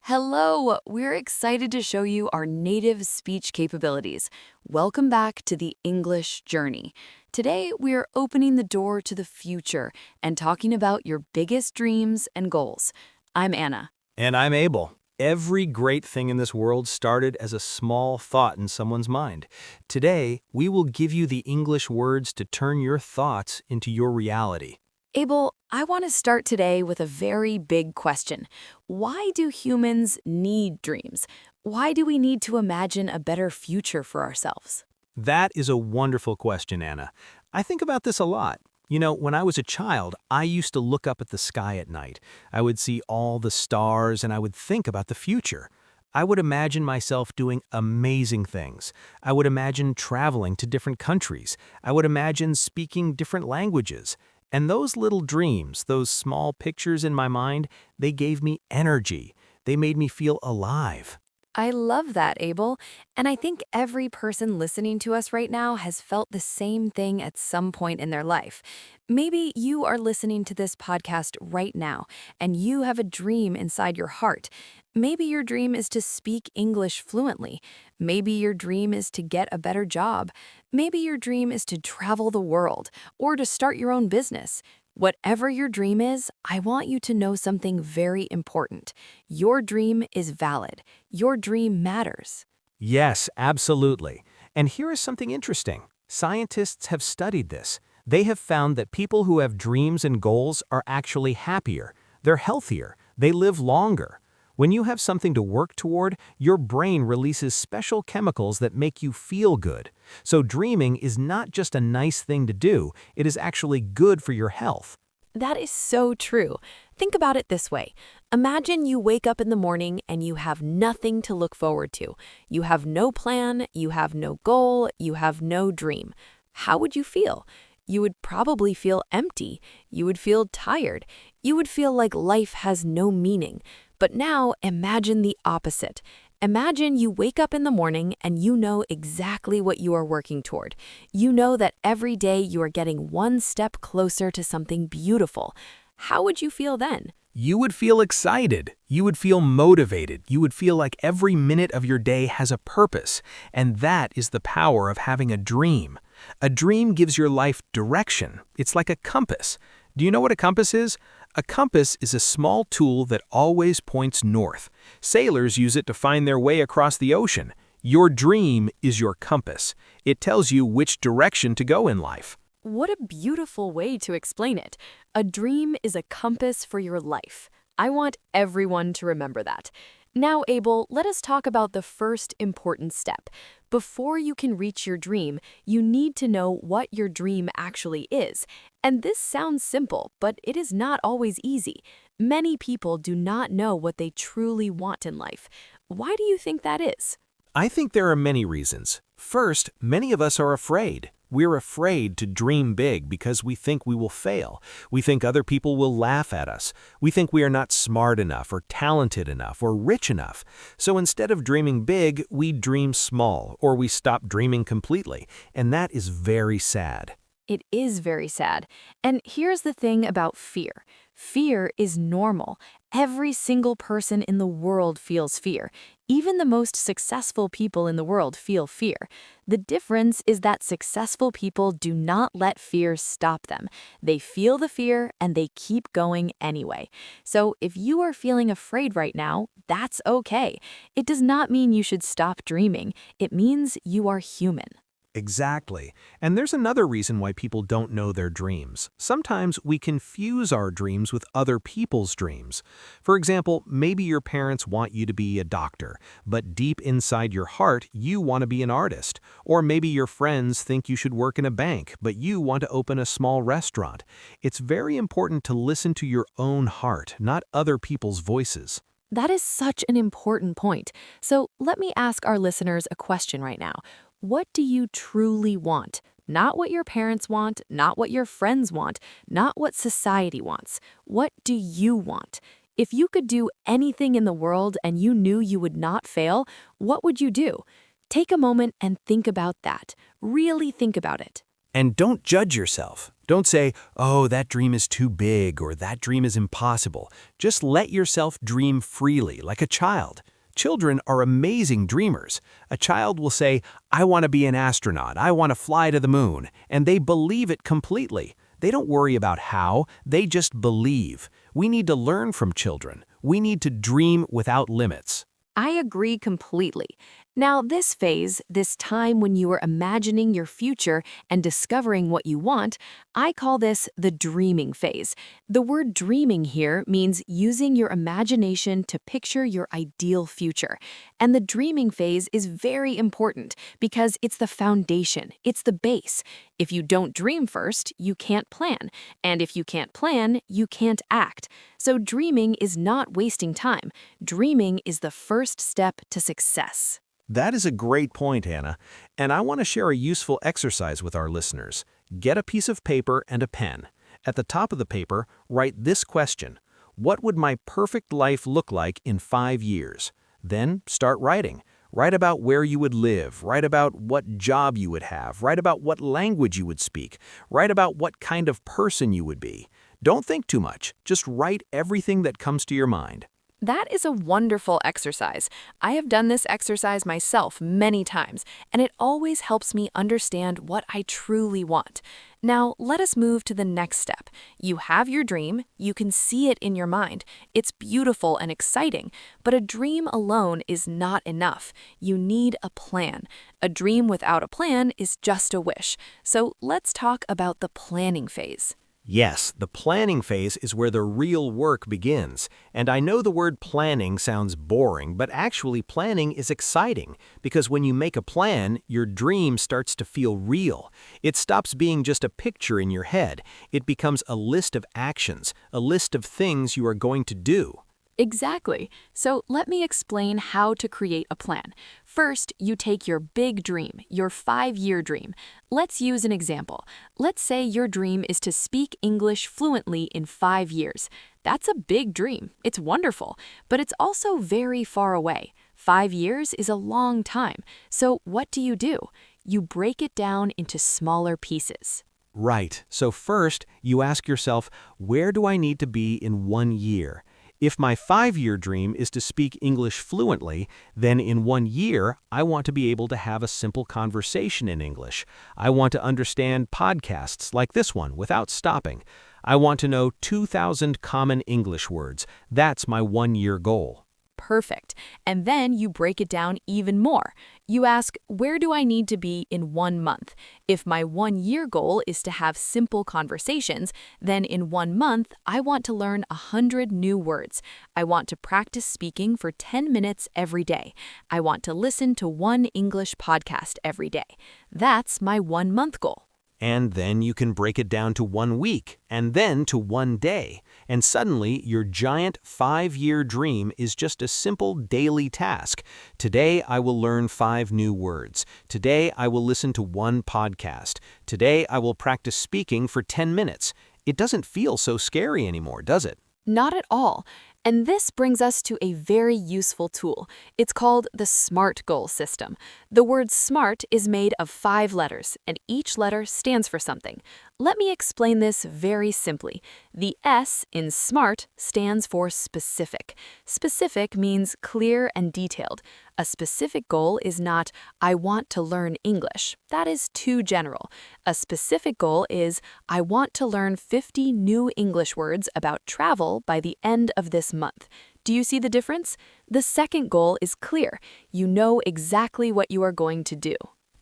Hello! We're excited to show you our native speech capabilities. Welcome back to the English journey. Today, we're opening the door to the future and talking about your biggest dreams and goals. I'm Anna. And I'm Abel. Every great thing in this world started as a small thought in someone's mind. Today, we will give you the English words to turn your thoughts into your reality. Abel, I want to start today with a very big question. Why do humans need dreams? Why do we need to imagine a better future for ourselves? That is a wonderful question, Anna. I think about this a lot. When I was a child, I used to look up at the sky at night. I would see all the stars and I would think about the future. I would imagine myself doing amazing things. I would imagine traveling to different countries. I would imagine speaking different languages. And those little dreams, those small pictures in my mind, they gave me energy. They made me feel alive. I love that, Abel. And I think every person listening to us right now has felt the same thing at some point in their life. Maybe you are listening to this podcast right now, and you have a dream inside your heart. Maybe your dream is to speak English fluently. Maybe your dream is to get a better job. Maybe your dream is to travel the world or to start your own business. Whatever your dream is, I want you to know something very important. Your dream is valid. Your dream matters. Yes, absolutely. And here is something interesting. Scientists have studied this. They have found that people who have dreams and goals are actually happier. They're healthier. They live longer. When you have something to work toward, your brain releases special chemicals that make you feel good. So dreaming is not just a nice thing to do, it is actually good for your health. That is so true. Think about it this way. Imagine you wake up in the morning and you have nothing to look forward to. You have no plan, you have no goal, you have no dream. How would you feel? You would probably feel empty. You would feel tired. You would feel like life has no meaning. But now imagine the opposite. Imagine you wake up in the morning and you know exactly what you are working toward. You know that every day you are getting one step closer to something beautiful. How would you feel then? You would feel excited. You would feel motivated. You would feel like every minute of your day has a purpose. And that is the power of having a dream. A dream gives your life direction. It's like a compass. Do you know what a compass is? A compass is a small tool that always points north. Sailors use it to find their way across the ocean. Your dream is your compass. It tells you which direction to go in life. What a beautiful way to explain it. A dream is a compass for your life. I want everyone to remember that. Now, Abel, let us talk about the first important step. Before you can reach your dream, you need to know what your dream actually is. And this sounds simple, but it is not always easy. Many people do not know what they truly want in life. Why do you think that is? I think there are many reasons. First, many of us are afraid. We're afraid to dream big because we think we will fail. We think other people will laugh at us. We think we are not smart enough or talented enough or rich enough. So instead of dreaming big, we dream small or we stop dreaming completely. And that is very sad. It is very sad. And here's the thing about fear. Fear is normal. Every single person in the world feels fear. Even the most successful people in the world feel fear. The difference is that successful people do not let fear stop them. They feel the fear and they keep going anyway. So if you are feeling afraid right now, that's okay. It does not mean you should stop dreaming. It means you are human. Exactly. And there's another reason why people don't know their dreams. Sometimes we confuse our dreams with other people's dreams. For example, maybe your parents want you to be a doctor, but deep inside your heart, you want to be an artist. Or maybe your friends think you should work in a bank, but you want to open a small restaurant. It's very important to listen to your own heart, not other people's voices. That is such an important point. So let me ask our listeners a question right now. What do you truly want? Not what your parents want, not what your friends want, not what society wants. What do you want? If you could do anything in the world and you knew you would not fail, what would you do? Take a moment and think about that. Really think about it. And don't judge yourself. Don't say, oh, that dream is too big or that dream is impossible. Just let yourself dream freely, like a child. Children are amazing dreamers. A child will say, I want to be an astronaut, I want to fly to the moon, and they believe it completely. They don't worry about how, they just believe. We need to learn from children. We need to dream without limits. I agree completely. Now, this phase, this time when you are imagining your future and discovering what you want, I call this the dreaming phase. The word dreaming here means using your imagination to picture your ideal future. And the dreaming phase is very important because it's the foundation, it's the base. If you don't dream first, you can't plan. And if you can't plan, you can't act. So dreaming is not wasting time. Dreaming is the first step to success. That is a great point, Anna, and I want to share a useful exercise with our listeners. Get a piece of paper and a pen. At the top of the paper, write this question: what would my perfect life look like in 5 years? Then start writing. Write about where you would live, write about what job you would have, write about what language you would speak, write about what kind of person you would be. Don't think too much, just write everything that comes to your mind. That is a wonderful exercise. I have done this exercise myself many times, and it always helps me understand what I truly want. Now, let us move to the next step. You have your dream, you can see it in your mind. It's beautiful and exciting, but a dream alone is not enough. You need a plan. A dream without a plan is just a wish. So let's talk about the planning phase. Yes, the planning phase is where the real work begins. And I know the word planning sounds boring, but actually planning is exciting because when you make a plan, your dream starts to feel real. It stops being just a picture in your head. It becomes a list of actions, a list of things you are going to do. Exactly. So let me explain how to create a plan. First, you take your big dream, your 5-year dream. Let's use an example. Let's say your dream is to speak English fluently in 5 years. That's a big dream. It's wonderful, but it's also very far away. 5 years is a long time. So what do? You break it down into smaller pieces. Right. So first, you ask yourself, where do I need to be in 1 year? If my 5-year dream is to speak English fluently, then in 1 year, I want to be able to have a simple conversation in English. I want to understand podcasts like this one without stopping. I want to know 2,000 common English words. That's my 1-year goal. Perfect. And then you break it down even more. You ask, where do I need to be in 1 month? If my 1-year goal is to have simple conversations, then in 1 month, I want to learn 100 new words. I want to practice speaking for 10 minutes every day. I want to listen to 1 English podcast every day. That's my 1-month goal. And then you can break it down to 1 week, and then to 1 day. And suddenly, your giant 5-year dream is just a simple daily task. Today, I will learn 5 new words. Today, I will listen to 1 podcast. Today, I will practice speaking for 10 minutes. It doesn't feel so scary anymore, does it? Not at all. And this brings us to a very useful tool. It's called the SMART goal system. The word SMART is made of 5 letters, and each letter stands for something. Let me explain this very simply. The S in SMART stands for specific. Specific means clear and detailed. A specific goal is not, I want to learn English. That is too general. A specific goal is, I want to learn 50 new English words about travel by the end of this month. Do you see the difference? The second goal is clear. You know exactly what you are going to do.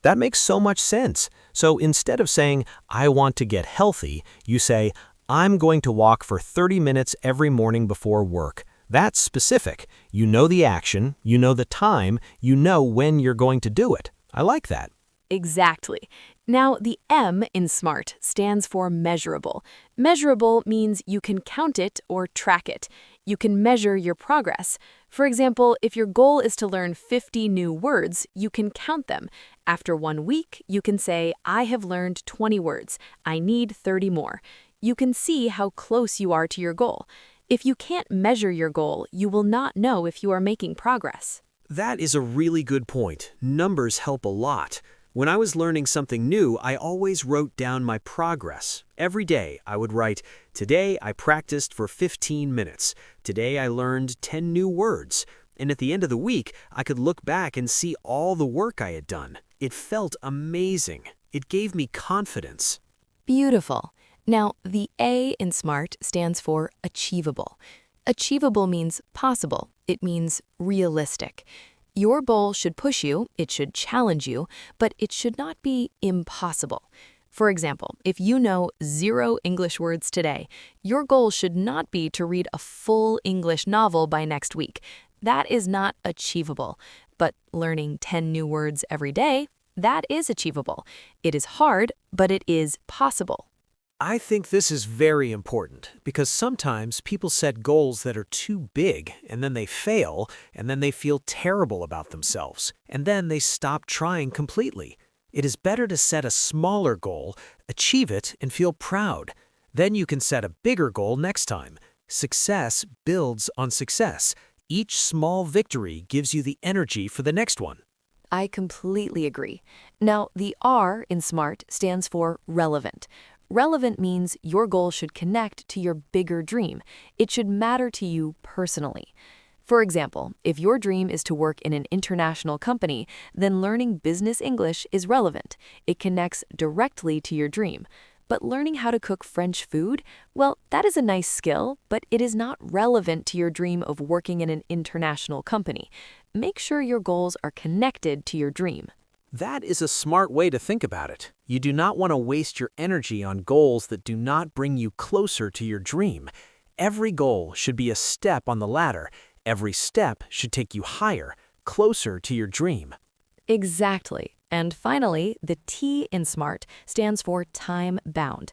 That makes so much sense. So instead of saying, I want to get healthy, you say, I'm going to walk for 30 minutes every morning before work. That's specific. You know the action, you know the time, you know when you're going to do it. I like that. Exactly. Now, the M in SMART stands for measurable. Measurable means you can count it or track it. You can measure your progress. For example, if your goal is to learn 50 new words, you can count them. After 1 week, you can say, I have learned 20 words. I need 30 more. You can see how close you are to your goal. If you can't measure your goal, you will not know if you are making progress. That is a really good point. Numbers help a lot. When I was learning something new, I always wrote down my progress. Every day, I would write, "Today I practiced for 15 minutes. Today I learned 10 new words." And at the end of the week, I could look back and see all the work I had done. It felt amazing. It gave me confidence. Beautiful. Now, the A in SMART stands for achievable. Achievable means possible. It means realistic. Your goal should push you, it should challenge you, but it should not be impossible. For example, if you know 0 English words today, your goal should not be to read a full English novel by next week. That is not achievable. But learning 10 new words every day, that is achievable. It is hard, but it is possible. I think this is very important because sometimes people set goals that are too big and then they fail and then they feel terrible about themselves and then they stop trying completely. It is better to set a smaller goal, achieve it, and feel proud. Then you can set a bigger goal next time. Success builds on success. Each small victory gives you the energy for the next one. I completely agree. Now, the R in SMART stands for relevant. Relevant means your goal should connect to your bigger dream. It should matter to you personally. For example, if your dream is to work in an international company, then learning business English is relevant. It connects directly to your dream. But learning how to cook French food, well, that is a nice skill, but it is not relevant to your dream of working in an international company. Make sure your goals are connected to your dream. That is a smart way to think about it. You do not want to waste your energy on goals that do not bring you closer to your dream. Every goal should be a step on the ladder. Every step should take you higher, closer to your dream. Exactly. And finally, the T in SMART stands for time-bound.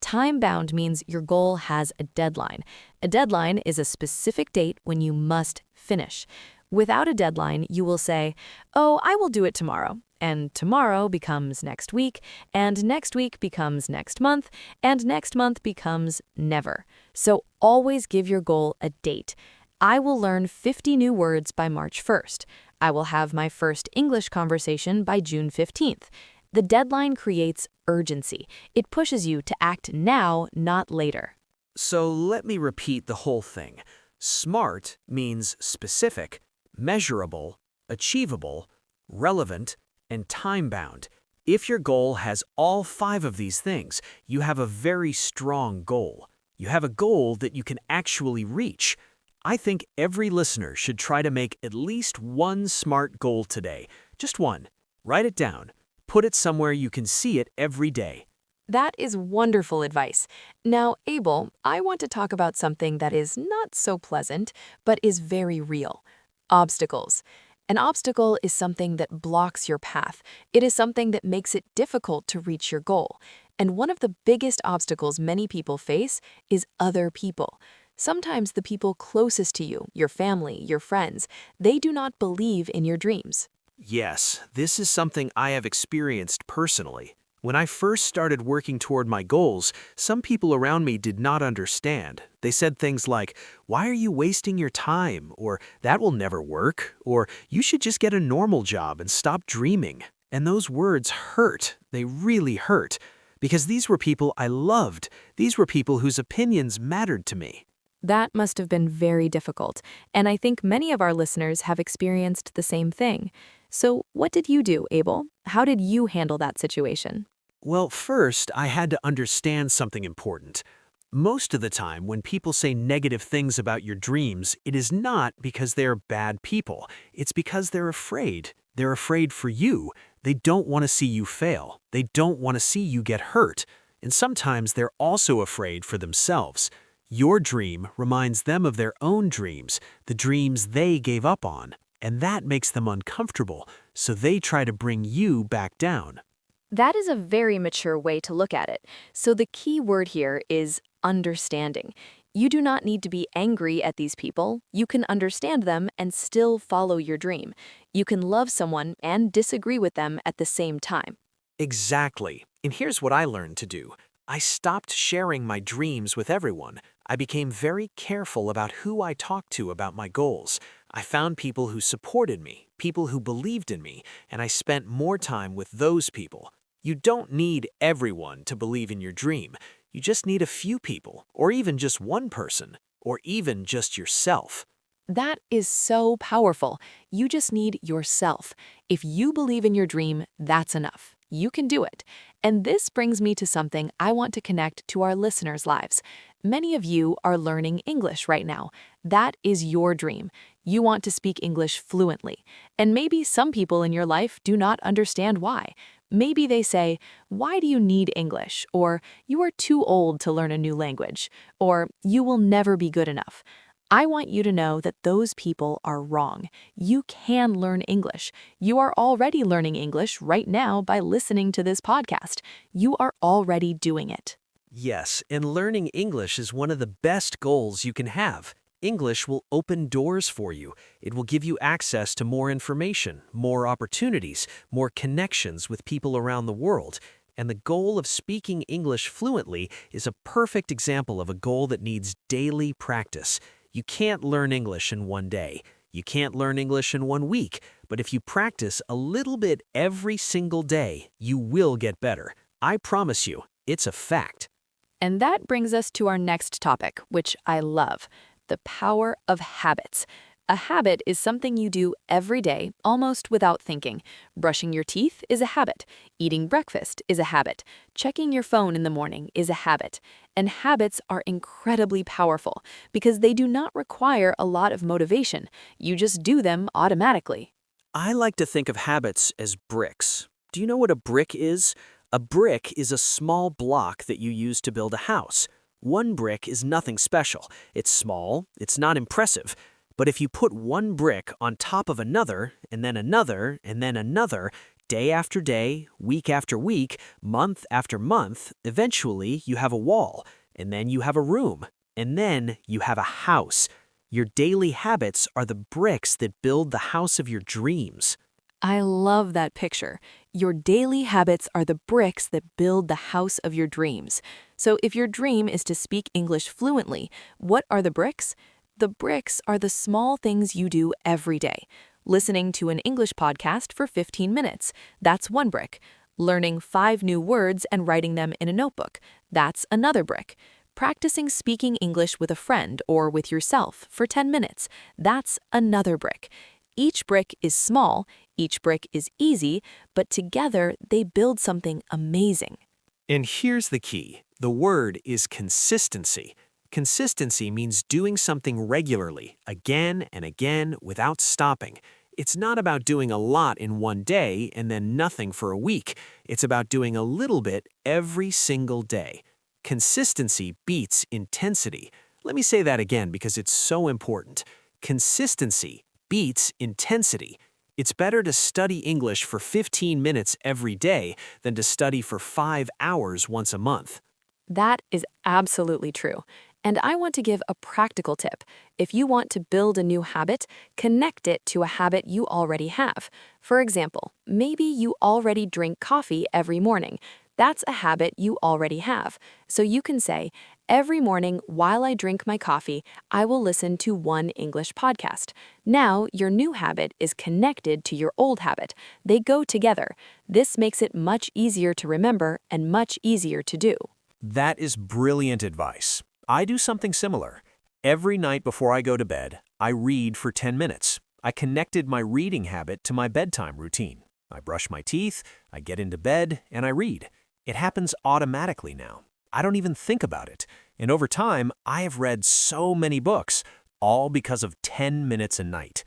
Time-bound means your goal has a deadline. A deadline is a specific date when you must finish. Without a deadline, you will say, "Oh, I will do it tomorrow." And tomorrow becomes next week, and next week becomes next month, and next month becomes never. So always give your goal a date. I will learn 50 new words by March 1st. I will have my first English conversation by June 15th. The deadline creates urgency. It pushes you to act now, not later. So let me repeat the whole thing. SMART means specific, measurable, achievable, relevant, and time-bound. If your goal has all 5 of these things, you have a very strong goal. You have a goal that you can actually reach. I think every listener should try to make at least one SMART goal today. Just one. Write it down. Put it somewhere you can see it every day. That is wonderful advice. Now, Abel, I want to talk about something that is not so pleasant, but is very real. Obstacles. An obstacle is something that blocks your path. It is something that makes it difficult to reach your goal. And one of the biggest obstacles many people face is other people. Sometimes the people closest to you, your family, your friends, they do not believe in your dreams. Yes, this is something I have experienced personally. When I first started working toward my goals, some people around me did not understand. They said things like, "Why are you wasting your time?" Or "That will never work," or "You should just get a normal job and stop dreaming." And those words hurt. They really hurt. Because these were people I loved. These were people whose opinions mattered to me. That must have been very difficult, and I think many of our listeners have experienced the same thing. So what did you do, Abel? How did you handle that situation? Well, first, I had to understand something important. Most of the time, when people say negative things about your dreams, it is not because they're bad people. It's because they're afraid. They're afraid for you. They don't want to see you fail. They don't want to see you get hurt. And sometimes they're also afraid for themselves. Your dream reminds them of their own dreams, the dreams they gave up on. And that makes them uncomfortable, so they try to bring you back down. That is a very mature way to look at it. So the key word here is understanding. You do not need to be angry at these people. You can understand them and still follow your dream. You can love someone and disagree with them at the same time. Exactly. And here's what I learned to do. I stopped sharing my dreams with everyone. I became very careful about who I talked to about my goals. I found people who supported me, people who believed in me, and I spent more time with those people. You don't need everyone to believe in your dream. You just need a few people, or even just one person, or even just yourself. That is so powerful. You just need yourself. If you believe in your dream, that's enough. You can do it. And this brings me to something I want to connect to our listeners' lives. Many of you are learning English right now. That is your dream. You want to speak English fluently. And maybe some people in your life do not understand why. Maybe they say, "Why do you need English?" Or "You are too old to learn a new language." Or "You will never be good enough." I want you to know that those people are wrong. You can learn English. You are already learning English right now by listening to this podcast. You are already doing it. Yes, and learning English is one of the best goals you can have. English will open doors for you. It will give you access to more information, more opportunities, more connections with people around the world. And the goal of speaking English fluently is a perfect example of a goal that needs daily practice. You can't learn English in one day. You can't learn English in one week. But if you practice a little bit every single day, you will get better. I promise you, it's a fact. And that brings us to our next topic, which I love, the power of habits. A habit is something you do every day, almost without thinking. Brushing your teeth is a habit. Eating breakfast is a habit. Checking your phone in the morning is a habit. And habits are incredibly powerful because they do not require a lot of motivation. You just do them automatically. I like to think of habits as bricks. Do you know what a brick is? A brick is a small block that you use to build a house. One brick is nothing special. It's small, it's not impressive. But if you put one brick on top of another, and then another, and then another, day after day, week after week, month after month, eventually you have a wall, and then you have a room, and then you have a house. Your daily habits are the bricks that build the house of your dreams. I love that picture. Your daily habits are the bricks that build the house of your dreams. So if your dream is to speak English fluently, what are the bricks? The bricks are the small things you do every day. Listening to an English podcast for 15 minutes, that's one brick. Learning 5 new words and writing them in a notebook, that's another brick. Practicing speaking English with a friend or with yourself for 10 minutes, that's another brick. Each brick is small, each brick is easy, but together they build something amazing. And here's the key. The word is consistency. Consistency means doing something regularly, again and again, without stopping. It's not about doing a lot in one day and then nothing for a week. It's about doing a little bit every single day. Consistency beats intensity. Let me say that again because it's so important. Consistency beats intensity. It's better to study English for 15 minutes every day than to study for 5 hours once a month. That is absolutely true. And I want to give a practical tip. If you want to build a new habit, connect it to a habit you already have. For example, maybe you already drink coffee every morning. That's a habit you already have. So you can say, every morning while I drink my coffee, I will listen to one English podcast. Now your new habit is connected to your old habit. They go together. This makes it much easier to remember and much easier to do. That is brilliant advice. I do something similar. Every night before I go to bed, I read for 10 minutes. I connected my reading habit to my bedtime routine. I brush my teeth, I get into bed, and I read. It happens automatically now. I don't even think about it. And over time, I have read so many books, all because of 10 minutes a night.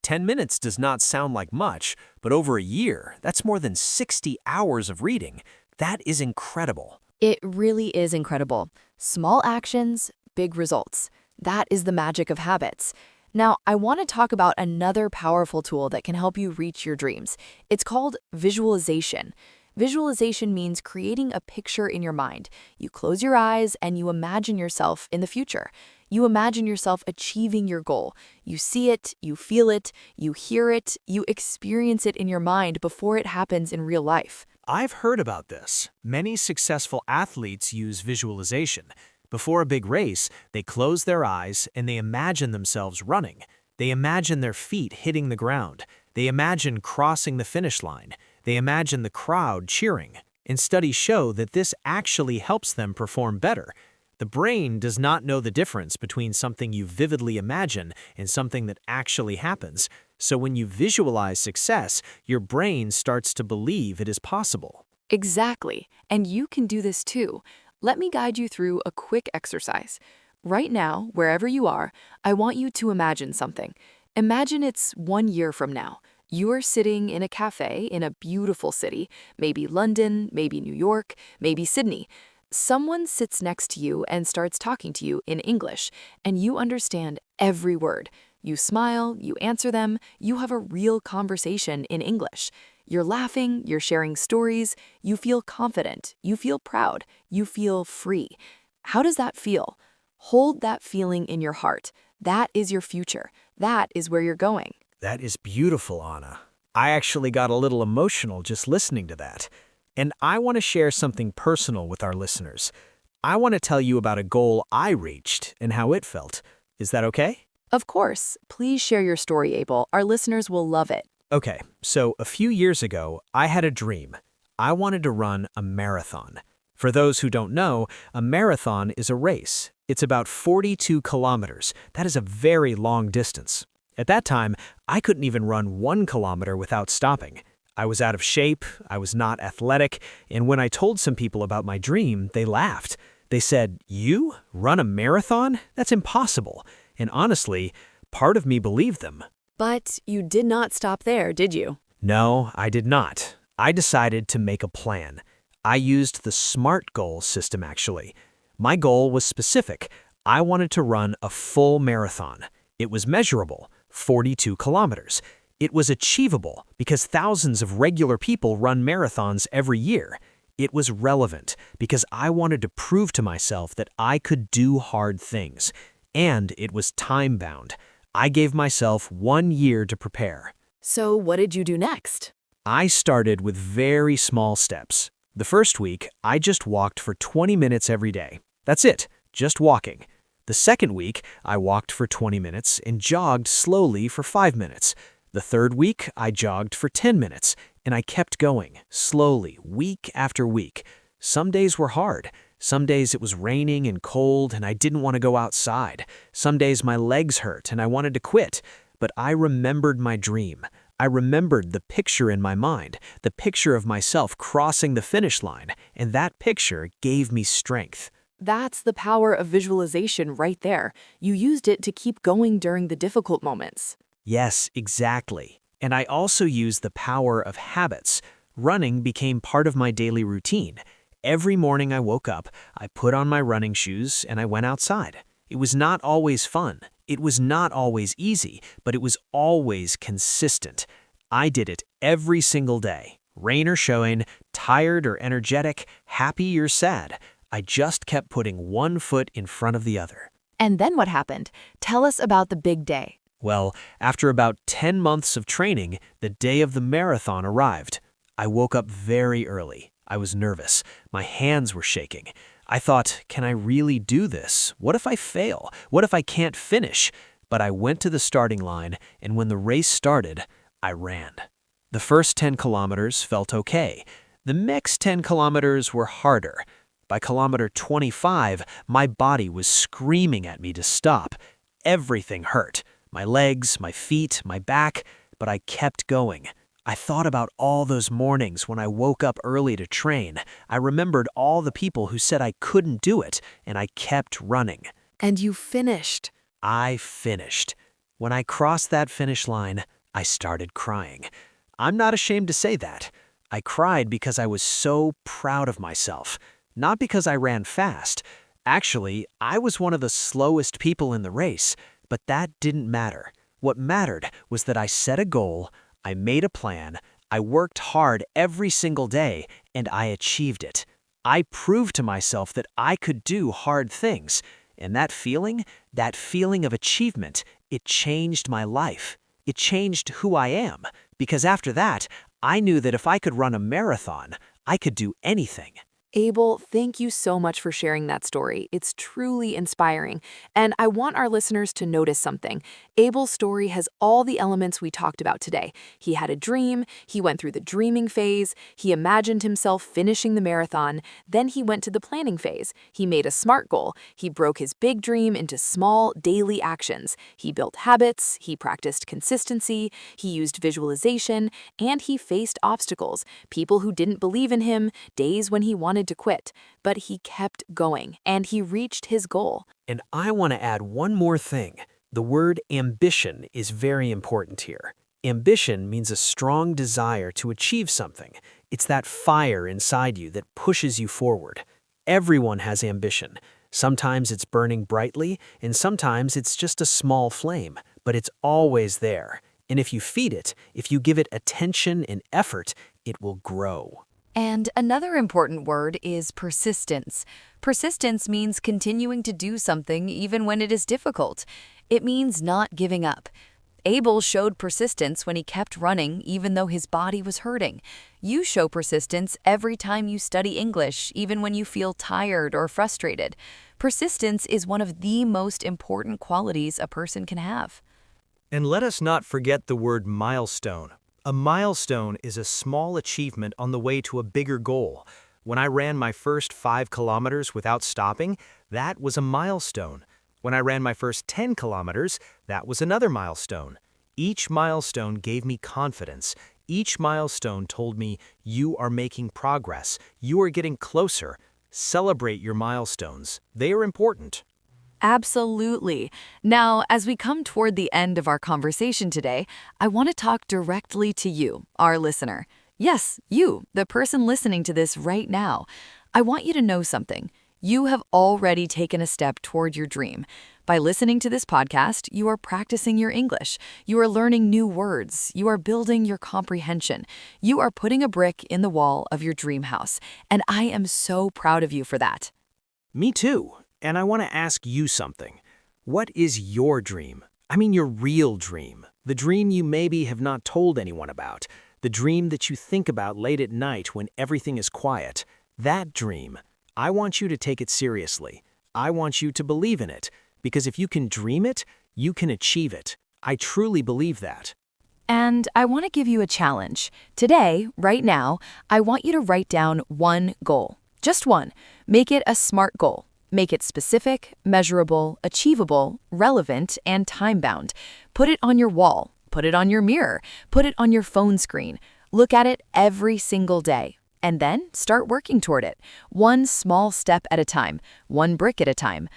10 minutes does not sound like much, but over a year, that's more than 60 hours of reading. That is incredible. It really is incredible. Small actions, big results. That is the magic of habits. Now, I want to talk about another powerful tool that can help you reach your dreams. It's called visualization. Visualization means creating a picture in your mind. You close your eyes and you imagine yourself in the future. You imagine yourself achieving your goal. You see it, you feel it, you hear it, you experience it in your mind before it happens in real life. I've heard about this. Many successful athletes use visualization. Before a big race, they close their eyes and they imagine themselves running. They imagine their feet hitting the ground. They imagine crossing the finish line. They imagine the crowd cheering. And studies show that this actually helps them perform better. The brain does not know the difference between something you vividly imagine and something that actually happens. So when you visualize success, your brain starts to believe it is possible. Exactly. And you can do this too. Let me guide you through a quick exercise. Right now, wherever you are, I want you to imagine something. Imagine it's 1 year from now. You are sitting in a cafe in a beautiful city, maybe London, maybe New York, maybe Sydney. Someone sits next to you and starts talking to you in English, and you understand every word. You smile, you answer them, you have a real conversation in English. You're laughing, you're sharing stories, you feel confident, you feel proud, you feel free. How does that feel? Hold that feeling in your heart. That is your future. That is where you're going. That is beautiful, Anna. I actually got a little emotional just listening to that. And I want to share something personal with our listeners. I want to tell you about a goal I reached and how it felt. Is that okay? Of course, please share your story, Abel. Our listeners will love it. Okay, so a few years ago, I had a dream. I wanted to run a marathon. For those who don't know, a marathon is a race. It's about 42 kilometers. That is a very long distance. At that time, I couldn't even run 1 kilometer without stopping. I was out of shape, I was not athletic, and when I told some people about my dream, they laughed. They said, "You? Run a marathon? That's impossible." And honestly, part of me believed them. But you did not stop there, did you? No, I did not. I decided to make a plan. I used the SMART goal system, actually. My goal was specific. I wanted to run a full marathon. It was measurable, 42 kilometers. It was achievable because thousands of regular people run marathons every year. It was relevant because I wanted to prove to myself that I could do hard things. And it was time-bound. I gave myself 1 year to prepare. So what did you do next? I started with very small steps. The first week, I just walked for 20 minutes every day. That's it, just walking. The second week, I walked for 20 minutes and jogged slowly for 5 minutes. The third week, I jogged for 10 minutes, and I kept going, slowly, week after week. Some days were hard. Some days it was raining and cold, and I didn't want to go outside. Some days my legs hurt, and I wanted to quit. But I remembered my dream. I remembered the picture in my mind, the picture of myself crossing the finish line, and that picture gave me strength. That's the power of visualization right there. You used it to keep going during the difficult moments. Yes, exactly. And I also used the power of habits. Running became part of my daily routine. Every morning I woke up, I put on my running shoes, and I went outside. It was not always fun. It was not always easy, but it was always consistent. I did it every single day. Rain or shine, tired or energetic, happy or sad. I just kept putting one foot in front of the other. And then what happened? Tell us about the big day. Well, after about 10 months of training, the day of the marathon arrived. I woke up very early. I was nervous. My hands were shaking. I thought, can I really do this? What if I fail? What if I can't finish? But I went to the starting line, and when the race started, I ran. The first 10 kilometers felt okay. The next 10 kilometers were harder. By kilometer 25, my body was screaming at me to stop. Everything hurt. My legs, my feet, my back, but I kept going. I thought about all those mornings when I woke up early to train. I remembered all the people who said I couldn't do it, and I kept running. And you finished. I finished. When I crossed that finish line, I started crying. I'm not ashamed to say that. I cried because I was so proud of myself, not because I ran fast. Actually, I was one of the slowest people in the race, but that didn't matter. What mattered was that I set a goal, I made a plan, I worked hard every single day, and I achieved it. I proved to myself that I could do hard things. And that feeling of achievement, it changed my life. It changed who I am. Because after that, I knew that if I could run a marathon, I could do anything. Abel, thank you so much for sharing that story. It's truly inspiring. And I want our listeners to notice something. Abel's story has all the elements we talked about today. He had a dream, he went through the dreaming phase, he imagined himself finishing the marathon, then he went to the planning phase. He made a SMART goal. He broke his big dream into small, daily actions. He built habits, he practiced consistency, he used visualization, and he faced obstacles. People who didn't believe in him, days when he wanted to quit, but he kept going and he reached his goal. And I want to add one more thing. The word ambition is very important here. Ambition means a strong desire to achieve something. It's that fire inside you that pushes you forward. Everyone has ambition. Sometimes it's burning brightly, and sometimes it's just a small flame, but it's always there. And if you feed it, if you give it attention and effort, it will grow. And another important word is persistence. Persistence means continuing to do something even when it is difficult. It means not giving up. Abel showed persistence when he kept running even though his body was hurting. You show persistence every time you study English, even when you feel tired or frustrated. Persistence is one of the most important qualities a person can have. And let us not forget the word milestone. A milestone is a small achievement on the way to a bigger goal. When I ran my first 5 kilometers without stopping, that was a milestone. When I ran my first 10 kilometers, that was another milestone. Each milestone gave me confidence. Each milestone told me, you are making progress. You are getting closer. Celebrate your milestones. They are important. Absolutely. Now, as we come toward the end of our conversation today, I want to talk directly to you, our listener. Yes, you, the person listening to this right now. I want you to know something. You have already taken a step toward your dream. By listening to this podcast, you are practicing your English. You are learning new words. You are building your comprehension. You are putting a brick in the wall of your dream house. And I am so proud of you for that. Me too. And I want to ask you something. What is your dream? I mean your real dream. The dream you maybe have not told anyone about. The dream that you think about late at night when everything is quiet. That dream. I want you to take it seriously. I want you to believe in it. Because if you can dream it, you can achieve it. I truly believe that. And I want to give you a challenge. Today, right now, I want you to write down one goal. Just one. Make it a SMART goal. Make it specific, measurable, achievable, relevant, and time-bound. Put it on your wall. Put it on your mirror. Put it on your phone screen. Look at it every single day. And then start working toward it. One small step at a time. One brick at a time.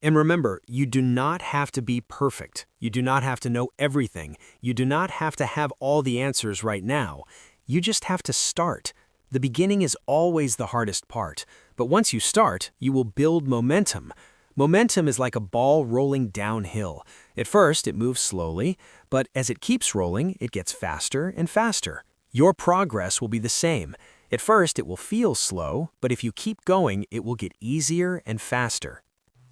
And remember, you do not have to be perfect. You do not have to know everything. You do not have to have all the answers right now. You just have to start. The beginning is always the hardest part. But once you start, you will build momentum. Momentum is like a ball rolling downhill. At first, it moves slowly, but as it keeps rolling, it gets faster and faster. Your progress will be the same. At first, it will feel slow, but if you keep going, it will get easier and faster.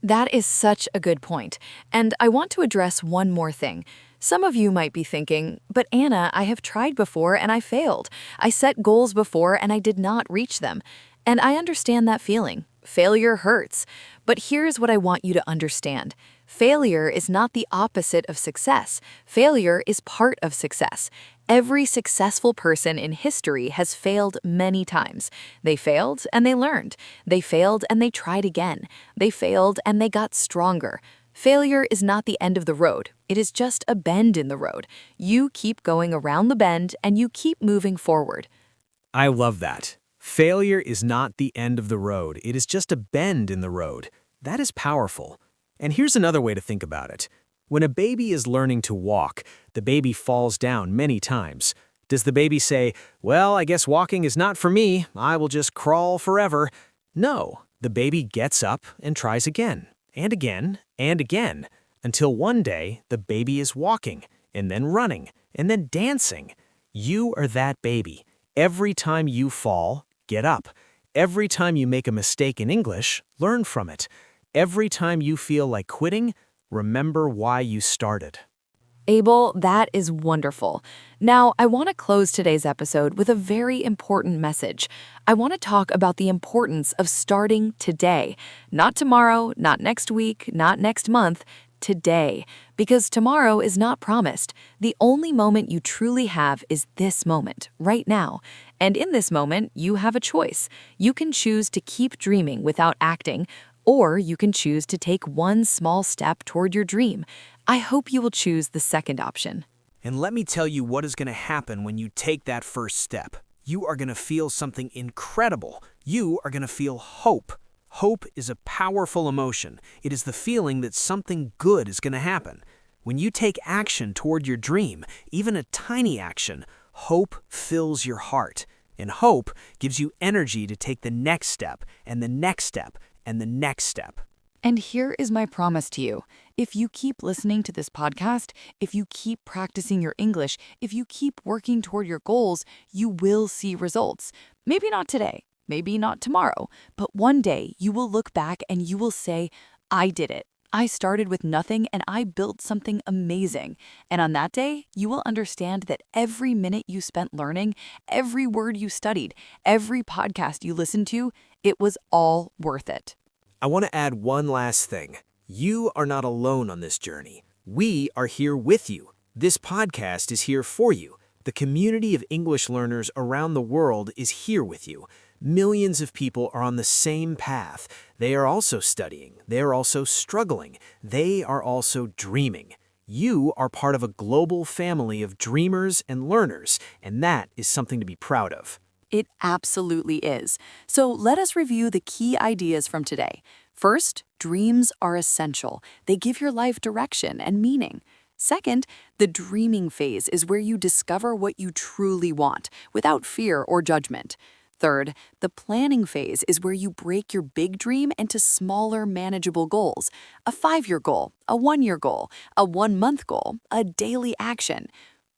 That is such a good point. And I want to address one more thing. Some of you might be thinking, but Anna, I have tried before and I failed. I set goals before and I did not reach them. And I understand that feeling. Failure hurts. But here's what I want you to understand. Failure is not the opposite of success. Failure is part of success. Every successful person in history has failed many times. They failed and they learned. They failed and they tried again. They failed and they got stronger. Failure is not the end of the road. It is just a bend in the road. You keep going around the bend and you keep moving forward. I love that. Failure is not the end of the road. It is just a bend in the road. That is powerful. And here's another way to think about it. When a baby is learning to walk, the baby falls down many times. Does the baby say, well, I guess walking is not for me. I will just crawl forever? No, the baby gets up and tries again, and again, and again, until one day the baby is walking, and then running, and then dancing. You are that baby. Every time you fall, get up. Every time you make a mistake in English, learn from it. Every time you feel like quitting, remember why you started. Abel, that is wonderful. Now, I want to close today's episode with a very important message. I want to talk about the importance of starting today. Not tomorrow, not next week, not next month, today. Because tomorrow is not promised. The only moment you truly have is this moment, right now. And in this moment, you have a choice. You can choose to keep dreaming without acting, or you can choose to take one small step toward your dream. I hope you will choose the second option. And let me tell you what is going to happen when you take that first step. You are going to feel something incredible. You are going to feel hope. Hope is a powerful emotion. It is the feeling that something good is going to happen. When you take action toward your dream, even a tiny action, hope fills your heart. And hope gives you energy to take the next step, and the next step, and the next step. And here is my promise to you. If you keep listening to this podcast, if you keep practicing your English, if you keep working toward your goals, you will see results. Maybe not today, maybe not tomorrow, but one day you will look back and you will say, I did it. I started with nothing and I built something amazing. And on that day, you will understand that every minute you spent learning, every word you studied, every podcast you listened to, it was all worth it. I want to add one last thing. You are not alone on this journey. We are here with you. This podcast is here for you. The community of English learners around the world is here with you. Millions of people are on the same path. They are also studying. They are also struggling. They are also dreaming. You are part of a global family of dreamers and learners, and that is something to be proud of. It absolutely is. So let us review the key ideas from today. First, dreams are essential. They give your life direction and meaning. Second, the dreaming phase is where you discover what you truly want without fear or judgment. Third, the planning phase is where you break your big dream into smaller, manageable goals. A 5-year goal, a 1-year goal, a 1-month goal, a daily action.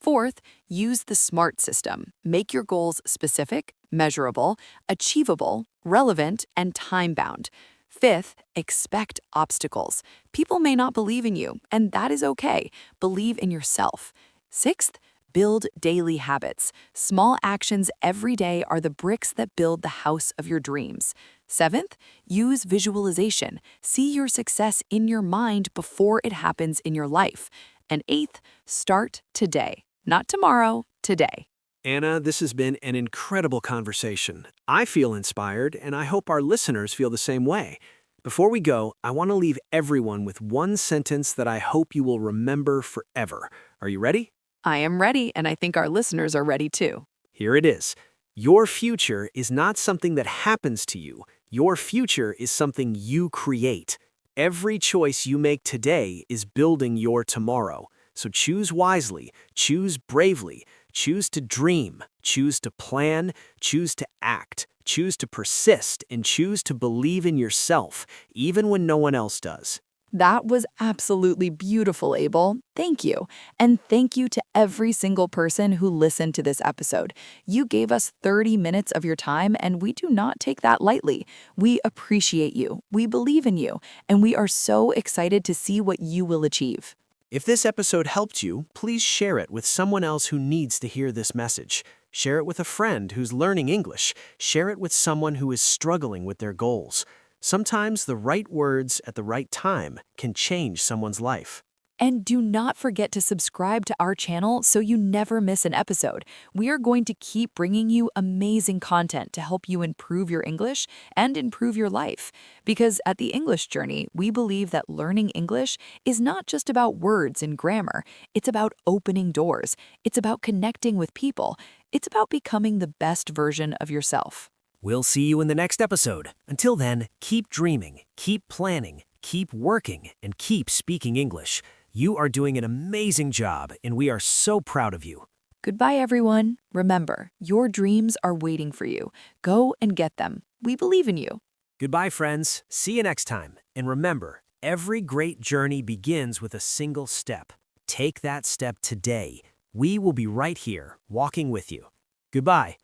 Fourth, use the SMART system. Make your goals specific, measurable, achievable, relevant, and time-bound. Fifth, expect obstacles. People may not believe in you, and that is okay. Believe in yourself. Sixth, build daily habits. Small actions every day are the bricks that build the house of your dreams. Seventh, use visualization. See your success in your mind before it happens in your life. And eighth, start today. Not tomorrow, today. Anna, this has been an incredible conversation. I feel inspired, and I hope our listeners feel the same way. Before we go, I want to leave everyone with one sentence that I hope you will remember forever. Are you ready? I am ready, and I think our listeners are ready too. Here it is. Your future is not something that happens to you. Your future is something you create. Every choice you make today is building your tomorrow. So choose wisely, choose bravely, choose to dream, choose to plan, choose to act, choose to persist, and choose to believe in yourself, even when no one else does. That was absolutely beautiful, Abel. Thank you. And thank you to every single person who listened to this episode. You gave us 30 minutes of your time, and we do not take that lightly. We appreciate you, we believe in you, and we are so excited to see what you will achieve. If this episode helped you, please share it with someone else who needs to hear this message. Share it with a friend who's learning English. Share it with someone who is struggling with their goals. Sometimes the right words at the right time can change someone's life. And do not forget to subscribe to our channel so you never miss an episode. We are going to keep bringing you amazing content to help you improve your English and improve your life. Because at the English Journey, we believe that learning English is not just about words and grammar. It's about opening doors. It's about connecting with people. It's about becoming the best version of yourself. We'll see you in the next episode. Until then, keep dreaming, keep planning, keep working, and keep speaking English. You are doing an amazing job, and we are so proud of you. Goodbye, everyone. Remember, your dreams are waiting for you. Go and get them. We believe in you. Goodbye, friends. See you next time. And remember, every great journey begins with a single step. Take that step today. We will be right here, walking with you. Goodbye.